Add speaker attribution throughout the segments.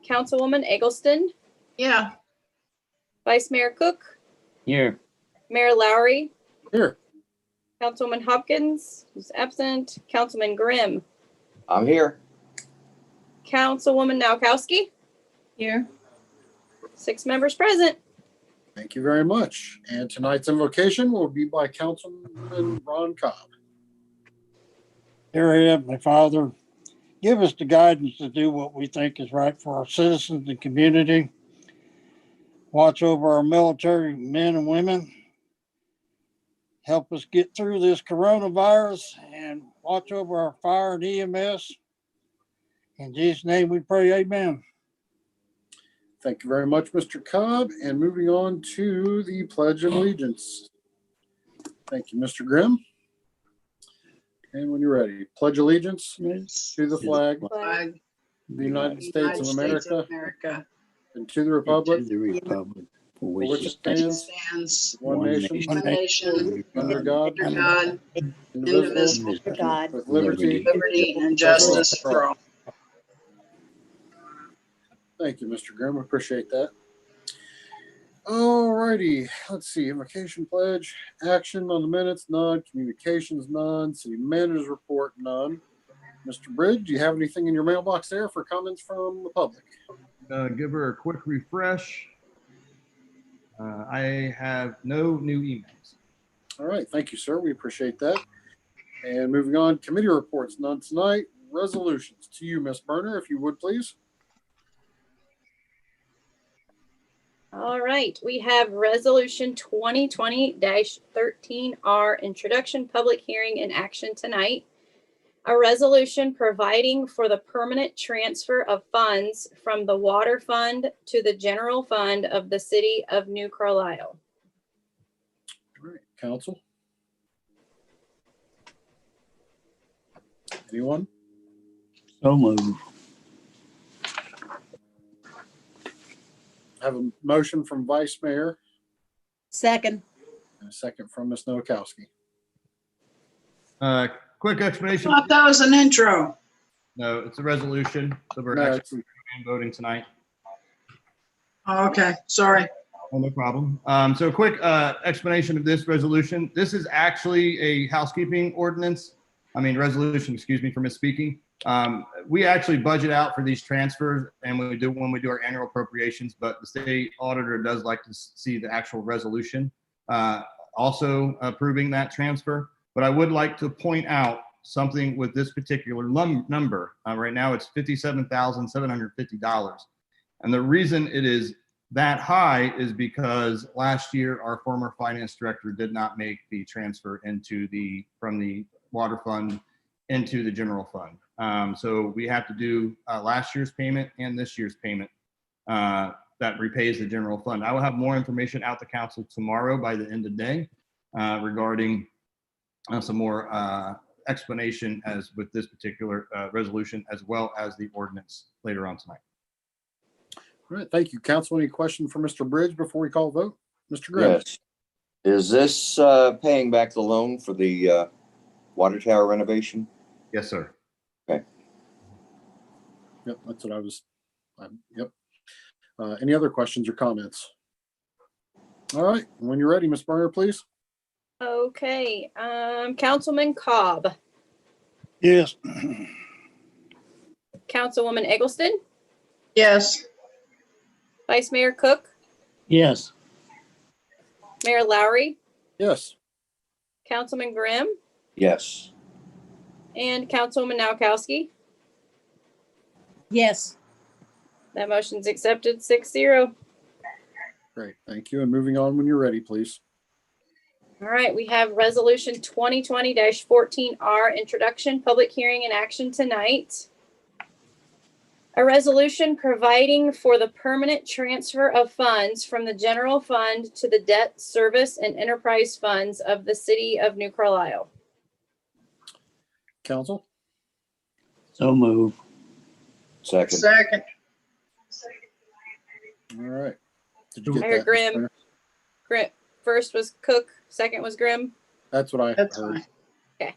Speaker 1: Councilwoman Eggleston,
Speaker 2: Yeah.
Speaker 1: Vice Mayor Cook,
Speaker 3: Here.
Speaker 1: Mayor Lowry,
Speaker 4: Here.
Speaker 1: Councilwoman Hopkins, who's absent, Councilman Grimm,
Speaker 3: I'm here.
Speaker 1: Councilwoman Nowakowski,
Speaker 2: Here.
Speaker 1: 6 members present.
Speaker 4: Thank you very much. And tonight's invocation will be by Councilman Ron Cobb.
Speaker 5: Dear Heavenly Father, give us the guidance to do what we think is right for our citizens and community. Watch over our military men and women. Help us get through this coronavirus and watch over our fire and EMS. In Jesus' name we pray, amen.
Speaker 4: Thank you very much, Mr. Cobb. And moving on to the Pledge of Allegiance. Thank you, Mr. Grimm. And when you're ready, pledge allegiance to the flag of
Speaker 2: Flag.
Speaker 4: the United States of America
Speaker 2: America.
Speaker 4: and to the republic
Speaker 3: The republic for
Speaker 4: for which it
Speaker 2: Stands
Speaker 4: one nation,
Speaker 2: one nation
Speaker 4: under God,
Speaker 2: under God,
Speaker 4: indivisible,
Speaker 2: indivisible,
Speaker 1: For God.
Speaker 4: with liberty.
Speaker 2: liberty and justice for all.
Speaker 4: Thank you, Mr. Grimm. Appreciate that. All righty. Let's see. Invocation pledge. Action on the minutes, none. Communications, none. City manager's report, none. Mr. Bridge, do you have anything in your mailbox there for comments from the public?
Speaker 6: Give her a quick refresh. I have no new emails.
Speaker 4: All right. Thank you, sir. We appreciate that. And moving on, committee reports, none tonight. Resolutions to you, Ms. Berner, if you would, please.
Speaker 1: All right, we have Resolution 2020-13R, Introduction, Public Hearing, and Action tonight. A resolution providing for the permanent transfer of funds from the Water Fund to the General Fund of the City of New Carlisle.
Speaker 4: All right. Council? Anyone?
Speaker 3: So moved.
Speaker 4: I have a motion from Vice Mayor
Speaker 2: Second.
Speaker 4: and a second from Ms. Nowakowski.
Speaker 6: Quick explanation.
Speaker 2: I thought that was an intro.
Speaker 6: No, it's a resolution. So we're
Speaker 4: No,
Speaker 6: actually voting tonight.
Speaker 2: Oh, okay, sorry.
Speaker 6: Oh, no problem. So a quick explanation of this resolution. This is actually a housekeeping ordinance. Resolution, excuse me for misspeaking. We actually budget out for these transfers and when we do our annual appropriations, but the state auditor does like to see the actual resolution also approving that transfer. But I would like to point out something with this particular number. Right now it's $57,750. And the reason it is that high is because last year our former finance director did not make the transfer from the water fund into the general fund. So we have to do last year's payment and this year's payment that repays the general fund. I will have more information out to council tomorrow by the end of the day regarding some more explanation as with this particular resolution, as well as the ordinance later on tonight.
Speaker 4: All right. Thank you, Council. Any question for Mr. Bridge before we call a vote? Mr. Grimm?
Speaker 3: Yes. Is this paying back the loan for the water tower renovation?
Speaker 6: Yes, sir.
Speaker 4: Yep, that's what I was. Yep. Any other questions or comments? All right. When you're ready, Ms. Berner, please.
Speaker 1: Okay, Councilman Cobb,
Speaker 5: Yes.
Speaker 1: Councilwoman Eggleston,
Speaker 2: Yes.
Speaker 1: Vice Mayor Cook,
Speaker 3: Yes.
Speaker 1: Mayor Lowry,
Speaker 4: Yes.
Speaker 1: Councilman Grimm,
Speaker 3: Yes.
Speaker 1: and Councilwoman Nowakowski.
Speaker 2: Yes.
Speaker 1: That motion's accepted 6-0.
Speaker 4: Great. Thank you. And moving on when you're ready, please.
Speaker 1: All right, we have Resolution 2020-14R, Introduction, Public Hearing, and Action tonight. A resolution providing for the permanent transfer of funds from the general fund to the debt service and enterprise funds of the City of New Carlisle.
Speaker 4: Council?
Speaker 3: So moved. Second.
Speaker 2: Second.
Speaker 4: All right. Did
Speaker 1: I heard
Speaker 4: that, Ms.
Speaker 1: Grimm.
Speaker 4: Berner?
Speaker 1: Grimm. First was Cook, second was Grimm.
Speaker 4: That's what I
Speaker 2: That's
Speaker 4: heard.
Speaker 2: fine.
Speaker 1: Okay.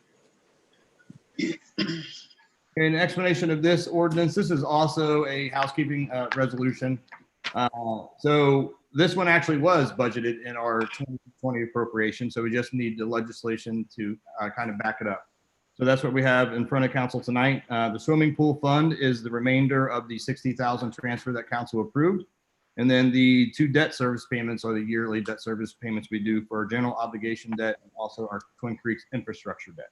Speaker 6: Okay, an explanation of this ordinance. This is also a housekeeping resolution. So this one actually was budgeted in our 2020 appropriation. So we just need the legislation to kind of back it up. So that's what we have in front of council tonight. The swimming pool fund is the remainder of the 60,000 transfer that council approved. And then the two debt service payments are the yearly debt service payments we do for our general obligation debt and also our Twin Creeks infrastructure debt.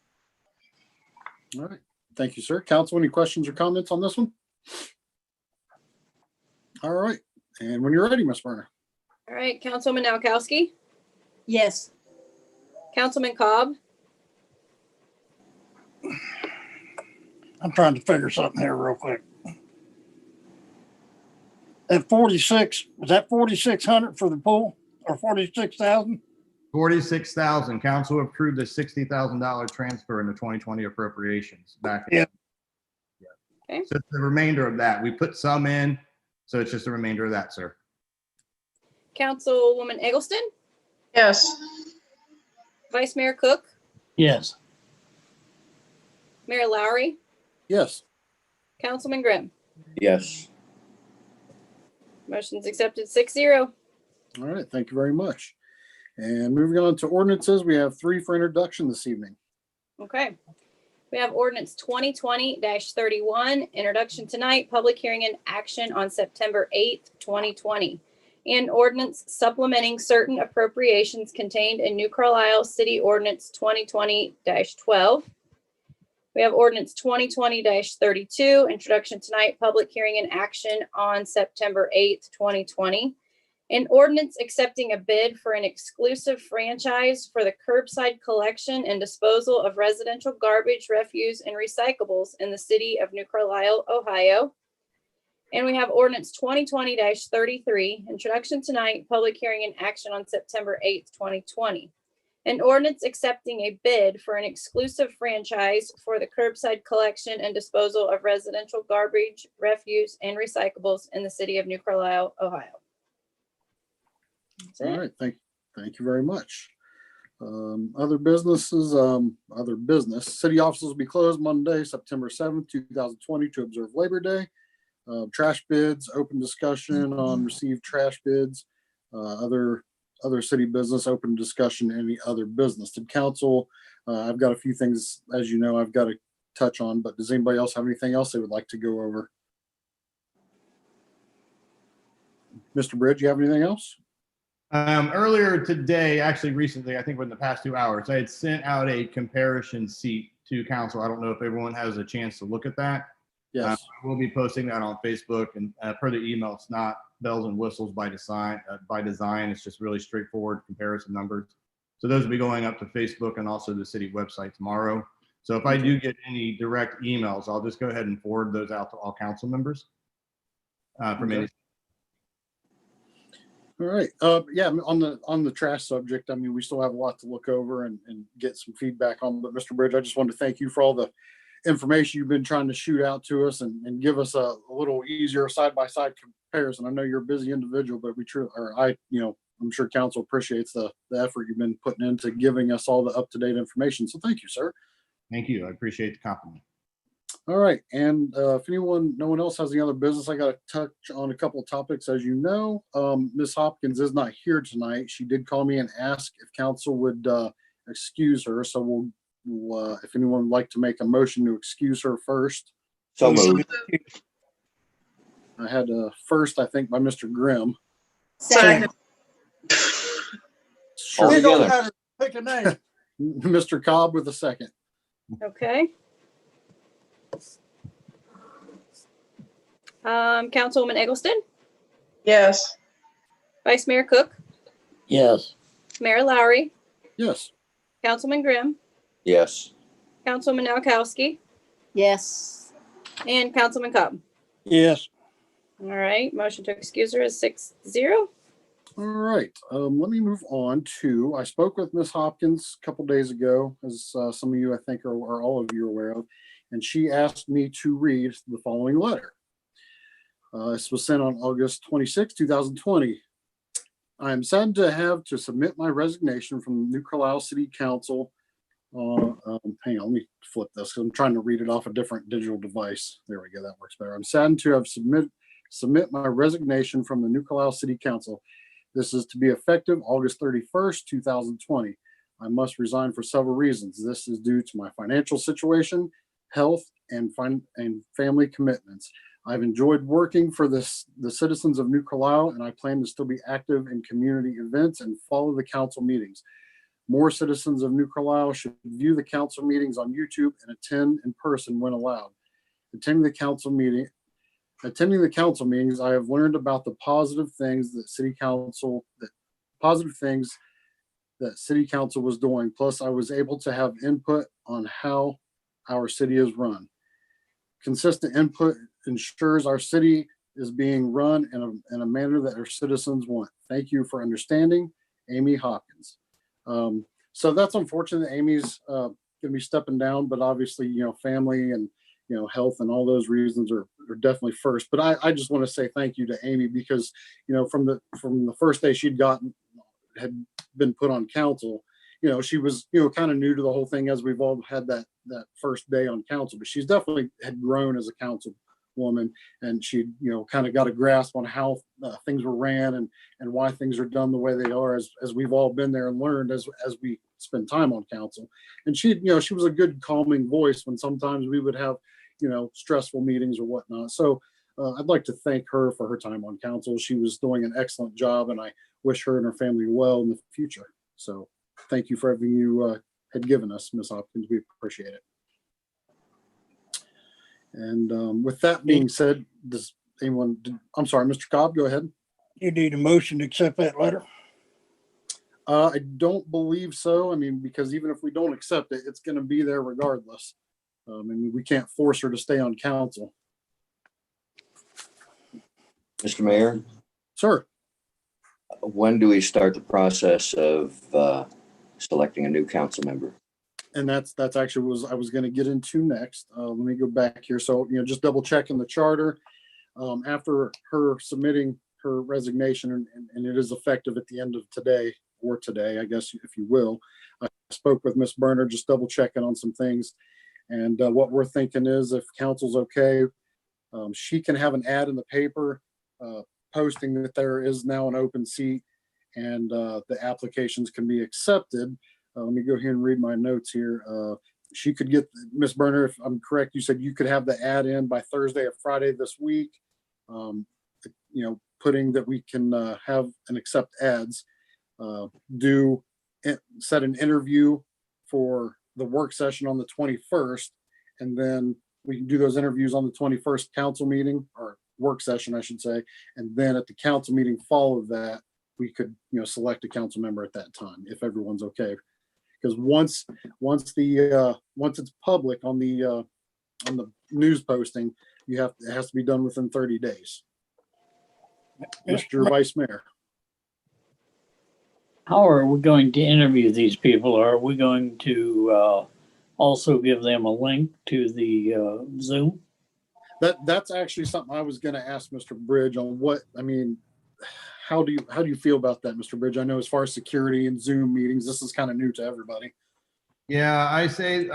Speaker 4: All right. Thank you, sir. Council, any questions or comments on this one? All right. And when you're ready, Ms. Berner.
Speaker 1: All right, Councilwoman Noakowski,
Speaker 2: Yes.
Speaker 1: Councilman Cobb,
Speaker 5: I'm trying to figure something here real quick. At 46, was that 4,600 for the pool or 46,000?
Speaker 6: 46,000. Council approved a $60,000 transfer in the 2020 appropriations back.
Speaker 5: Yeah.
Speaker 1: Okay.
Speaker 6: So it's the remainder of that. We put some in, so it's just the remainder of that, sir.
Speaker 1: Councilwoman Eggleston,
Speaker 2: Yes.
Speaker 1: Vice Mayor Cook,
Speaker 5: Yes.
Speaker 1: Mayor Lowry,
Speaker 4: Yes.
Speaker 1: Councilman Grimm.
Speaker 3: Yes.
Speaker 1: Motion's accepted 6-0.
Speaker 4: All right. Thank you very much. And moving on to ordinances, we have 3 for introduction this evening.
Speaker 1: Okay. We have ordinance 2020-31, introduction tonight, public hearing and action on September 8th, 2020. And ordinance supplementing certain appropriations contained in New Carlisle City Ordinance 2020-12. We have ordinance 2020-32, introduction tonight, public hearing and action on September 8th, 2020. An ordinance accepting a bid for an exclusive franchise for the curbside collection and disposal of residential garbage, refuse, and recyclables in the city of New Carlisle, Ohio. And we have ordinance 2020-33, introduction tonight, public hearing and action on September 8th, 2020. An ordinance accepting a bid for an exclusive franchise for the curbside collection and disposal of residential garbage, refuse, and recyclables in the city of New Carlisle, Ohio. That's it.
Speaker 4: All right. Thank you very much. Other businesses, other business. City offices will be closed Monday, September 7th, 2020 to observe Labor Day. Trash bids, open discussion on received trash bids, other city business, open discussion, any other business. To council, I've got a few things, as you know, I've got to touch on, but does anybody else have anything else they would like to go over? Mr. Bridge, you have anything else?
Speaker 6: Earlier today, actually recently, I think within the past 2 hours, I had sent out a comparison sheet to council. I don't know if everyone has a chance to look at that.
Speaker 4: Yes.
Speaker 6: We'll be posting that on Facebook, and per the email, it's not bells and whistles by design. It's just really straightforward comparison numbers. So those will be going up to Facebook and also the city website tomorrow. So if I do get any direct emails, I'll just go ahead and forward those out to all council members. From any.
Speaker 4: All right. Yeah, on the trash subject, I mean, we still have a lot to look over and get some feedback on. But Mr. Bridge, I just wanted to thank you for all the information you've been trying to shoot out to us and give us a little easier side-by-side comparison. I know you're a busy individual, but I'm sure council appreciates the effort you've been putting into giving us all the up-to-date information. So thank you, sir.
Speaker 6: Thank you. I appreciate the compliment.
Speaker 4: All right. And if no one else has any other business, I got to touch on a couple of topics. As you know, Ms. Hopkins is not here tonight. She did call me and ask if council would excuse her. So we'll if anyone would like to make a motion to excuse her first.
Speaker 3: So moved.
Speaker 4: I had a first, I think, by Mr. Grimm.
Speaker 2: Second.
Speaker 3: All
Speaker 5: It don't
Speaker 3: together.
Speaker 5: matter. Pick a name.
Speaker 4: Mr. Cobb with a second.
Speaker 1: Okay. Councilwoman Eggleston,
Speaker 2: Yes.
Speaker 1: Vice Mayor Cook,
Speaker 5: Yes.
Speaker 1: Mayor Lowry,
Speaker 4: Yes.
Speaker 1: Councilman Grimm,
Speaker 3: Yes.
Speaker 1: Councilwoman Noakowski,
Speaker 2: Yes.
Speaker 1: and Councilman Cobb.
Speaker 5: Yes.
Speaker 1: All right, motion to excuse her is 6-0.
Speaker 4: All right. Let me move on to, I spoke with Ms. Hopkins a couple days ago, as some of you, I think, are all of you aware of, and she asked me to read the following letter. This was sent on August 26, 2020. I am saddened to have to submit my resignation from New Carlisle City Council Hang on, let me flip this 'cause I'm trying to read it off a different digital device. There we go, that works better. I'm saddened to have submit my resignation from the New Carlisle City Council. This is to be effective August 31st, 2020. I must resign for several reasons. This is due to my financial situation, health, and family commitments. I've enjoyed working for the citizens of New Carlisle, and I plan to still be active in community events and follow the council meetings. More citizens of New Carlisle should view the council meetings on YouTube and attend in person when allowed. Attending the council meetings, I have learned about the positive things that City Council was doing. Plus, I was able to have input on how our city is run. Consistent input ensures our city is being run in a manner that our citizens want. Thank you for understanding, Amy Hopkins. So that's unfortunate that Amy's going to be stepping down, but obviously, family and, health and all those reasons are definitely first. But I just want to say thank you to Amy because, from the first day had been put on council, she was, kind of new to the whole thing as we've all had that first day on council, but she's definitely had grown as a councilwoman, and she, kind of got a grasp on how things were ran and why things are done the way they are as we've all been there and learned as we spend time on council. And she was a good calming voice when sometimes we would have, stressful meetings or whatnot. So I'd like to thank her for her time on council. She was doing an excellent job, and I wish her and her family well in the future. So thank you for everything you had given us, Ms. Hopkins. We appreciate it. And with that being said, I'm sorry, Mr. Cobb, go ahead.
Speaker 5: You need a motion to accept that letter?
Speaker 4: I don't believe so. Because even if we don't accept it, it's going to be there regardless. We can't force her to stay on council.
Speaker 3: Mr. Mayor,
Speaker 4: Sir.
Speaker 3: when do we start the process of selecting a new council member?
Speaker 4: And that's actually what I was going to get into next. Let me go back here. So, just double checking the charter. After her submitting her resignation, and it is effective at the end of today, I guess, if you will. I spoke with Ms. Berner, just double checking on some things. And what we're thinking is if council's okay, she can have an ad in the paper posting that there is now an open seat and the applications can be accepted. Let me go here and read my notes here. She could get, Ms. Berner, if I'm correct, you said you could have the ad in by Thursday or Friday this week. Putting that we can have and accept ads, set an interview for the work session on the 21st, and then we can do those interviews on the 21st council meeting, or work session, I should say. And then at the council meeting follow that, we could, select a council member at that time, if everyone's okay. Because once it's public on the news posting, it has to be done within 30 days. Mr. Vice Mayor.
Speaker 7: How are we going to interview these people? Are we going to also give them a link to the Zoom?
Speaker 4: That's actually something I was going to ask Mr. Bridge on. How do you feel about that, Mr. Bridge? I know as far as security and Zoom meetings, this is kind of new to everybody.
Speaker 6: Yeah, I say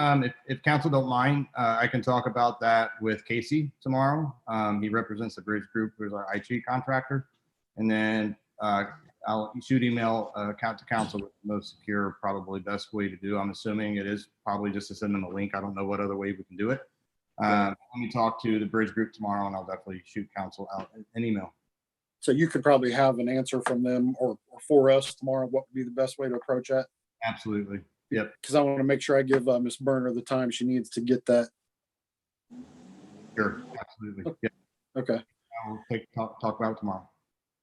Speaker 6: if council don't mind, I can talk about that with Casey tomorrow. He represents the Bridge Group, who's our IT contractor. And then I'll shoot email account to council with the most secure, probably best way to do. I'm assuming it is probably just to send them a link. I don't know what other way we can do it. Let me talk to the Bridge Group tomorrow, and I'll definitely shoot council out an email.
Speaker 4: So you could probably have an answer from them or for us tomorrow. What would be the best way to approach that?
Speaker 6: Absolutely. Yep.
Speaker 4: Because I want to make sure I give Ms. Berner the time she needs to get that.
Speaker 6: Sure. Absolutely. Yep.
Speaker 4: Okay.
Speaker 6: I'll talk about it tomorrow.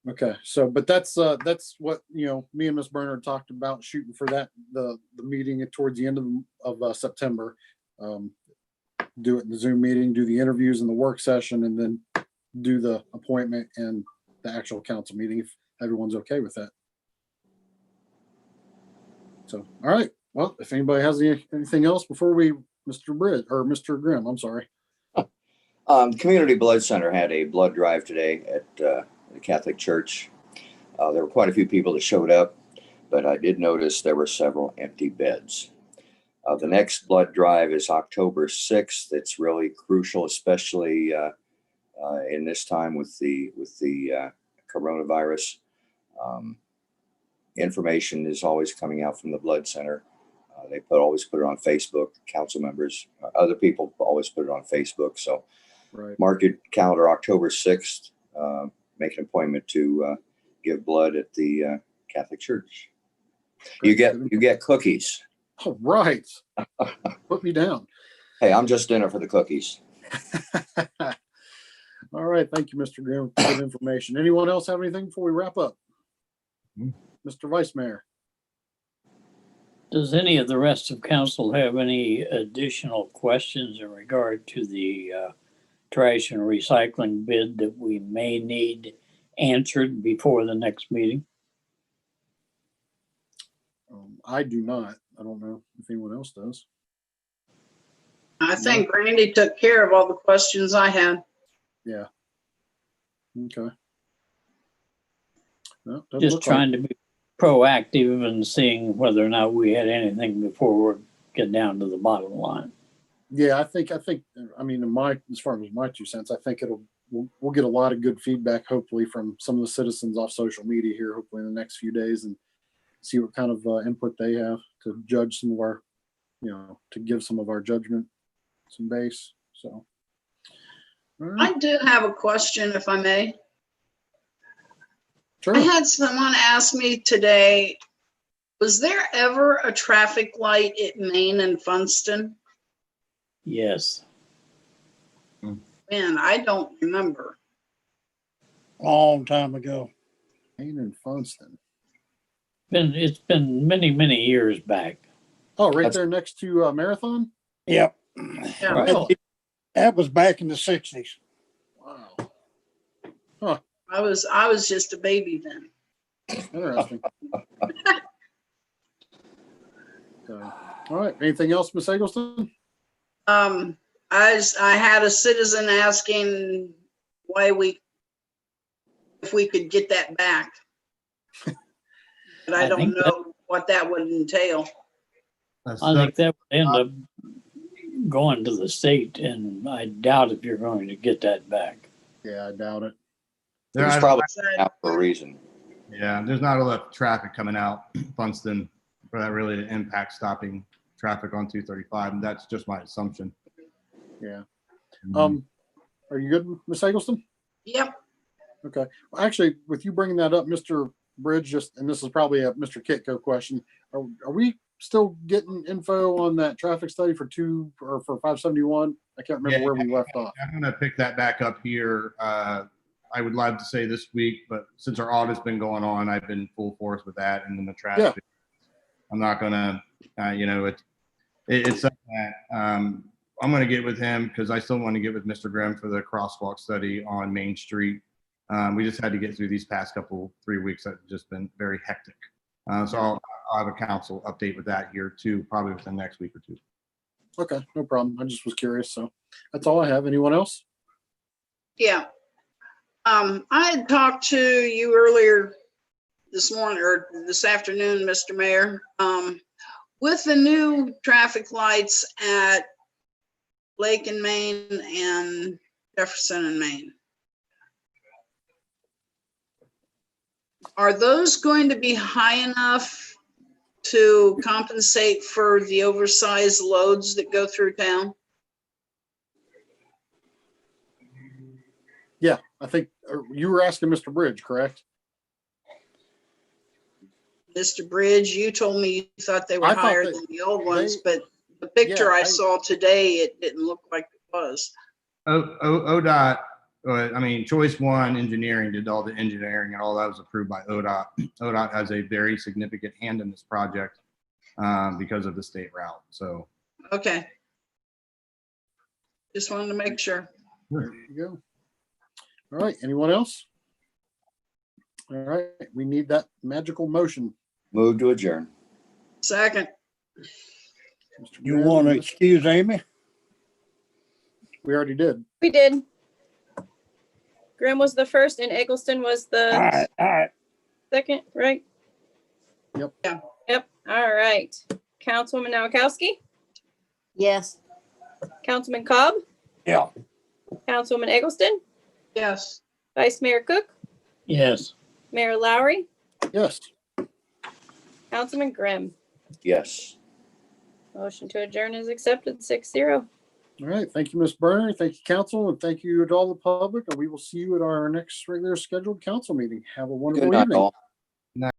Speaker 4: Okay. So, but that's what, me and Ms. Berner talked about shooting for that, the meeting towards the end of September. Do it in the Zoom meeting, do the interviews and the work session, and then do the appointment and the actual council meeting if everyone's okay with that. So, all right. Well, if anybody has anything else before Mr. Bridge or Mr. Grimm, I'm sorry.
Speaker 3: The Community Blood Center had a blood drive today at the Catholic Church. There were quite a few people that showed up, but I did notice there were several empty beds. The next blood drive is October 6th. It's really crucial, especially in this time with the coronavirus. Information is always coming out from the blood center. They always put it on Facebook. Council members, other people always put it on Facebook. So
Speaker 4: Right.
Speaker 3: mark your calendar, October 6th. Make an appointment to give blood at the Catholic Church. You get cookies.
Speaker 4: All right. Put me down.
Speaker 3: Hey, I'm just in it for the cookies.
Speaker 4: All right. Thank you, Mr. Grimm, for good information. Anyone else have anything before we wrap up? Mr. Vice Mayor.
Speaker 7: Does any of the rest of council have any additional questions in regard to the trash and recycling bid that we may need answered before the next meeting?
Speaker 4: I do not. I don't know if anyone else does.
Speaker 2: I think Randy took care of all the questions I had.
Speaker 4: Yeah. Okay. No, doesn't
Speaker 7: Just
Speaker 4: look like-
Speaker 7: trying to be proactive and seeing whether or not we had anything before we get down to the bottom line.
Speaker 4: Yeah, I think, I mean, as far as my 2 cents, I think we'll get a lot of good feedback, hopefully, from some of the citizens off social media here, hopefully in the next few days, and see what kind of input they have to judge some of our, to give some of our judgment some base. So, all right.
Speaker 2: I do have a question, if I may.
Speaker 4: Sure.
Speaker 2: I had someone ask me today, was there ever a traffic light at Main and Funston?
Speaker 7: Yes.
Speaker 2: Man, I don't remember.
Speaker 5: Long time ago.
Speaker 4: Main and Funston.
Speaker 7: It's been many, many years back.
Speaker 4: Oh, right there next to Marathon?
Speaker 5: Yep.
Speaker 2: Yeah.
Speaker 7: Well,
Speaker 5: That was back in the 60s.
Speaker 4: Wow.
Speaker 2: I was just a baby then.
Speaker 4: Interesting. So, all right. Anything else, Ms. Eggleston?
Speaker 2: I had a citizen asking if we could get that back. But I don't know what that would entail.
Speaker 7: I think that would end up going to the state, and I doubt if you're going to get that back.
Speaker 4: Yeah, I doubt it.
Speaker 3: It's probably out for a reason.
Speaker 6: Yeah, there's not a lot of traffic coming out Funston for that really to impact stopping traffic on 235, and that's just my assumption.
Speaker 4: Yeah. Are you good, Ms. Eggleston?
Speaker 2: Yep.
Speaker 4: Okay. Well, actually, with you bringing that up, Mr. Bridge, and this is probably a Mr. Kitco question. Are we still getting info on that traffic study for 571? I can't remember where we left off.
Speaker 6: I'm going to pick that back up here. I would love to say this week, but since our audit's been going on, I've been full force with that, and then the traffic.
Speaker 4: Yeah.
Speaker 6: I'm not going to, it's something that I'm going to get with him because I still want to get with Mr. Grimm for the crosswalk study on Main Street. We just had to get through these past 3 weeks that have just been very hectic. So I'll have a council update with that here too, probably within the next week or two.
Speaker 4: Okay, no problem. I just was curious. So that's all I have. Anyone else?
Speaker 2: Yeah. I had talked to you earlier this morning or this afternoon, Mr. Mayor, with the new traffic lights at Lake and Main and Jefferson and Main. Are those going to be high enough to compensate for the oversized loads that go through town?
Speaker 4: Yeah, I think you were asking Mr. Bridge, correct?
Speaker 2: Mr. Bridge, you told me you thought they were
Speaker 4: I thought
Speaker 2: higher
Speaker 4: that
Speaker 2: than the old ones, but the picture I saw today, it didn't look like it was.
Speaker 6: ODOT, Choice One Engineering did all the engineering and all that was approved by ODOT. ODOT has a very significant hand in this project because of the state route. So.
Speaker 2: Okay. Just wanted to make sure.
Speaker 4: There you go. All right, anyone else? All right, we need that magical motion.
Speaker 3: Move to adjourn.
Speaker 2: Second.
Speaker 4: Mr.
Speaker 5: You
Speaker 4: Grimm,
Speaker 5: want to excuse Amy?
Speaker 4: We already did.
Speaker 1: We did. Grimm was the first and Eggleston was the
Speaker 5: All right.
Speaker 1: second, right?
Speaker 4: Yep.
Speaker 2: Yeah.
Speaker 1: Yep. All right. Councilwoman Nowakowski,
Speaker 8: Yes.
Speaker 1: Councilman Cobb,
Speaker 5: Yeah.
Speaker 1: Councilwoman Eggleston,
Speaker 2: Yes.
Speaker 1: Vice Mayor Cook,
Speaker 7: Yes.
Speaker 1: Mayor Lowry,
Speaker 4: Yes.
Speaker 1: Councilman Grimm.
Speaker 3: Yes.
Speaker 1: Motion to adjourn is accepted 6-0.
Speaker 4: All right. Thank you, Ms. Burner. Thank you, council, and thank you to all the public. And we will see you at our next regular scheduled council meeting. Have a wonderful
Speaker 3: Good night,
Speaker 4: evening.
Speaker 3: all.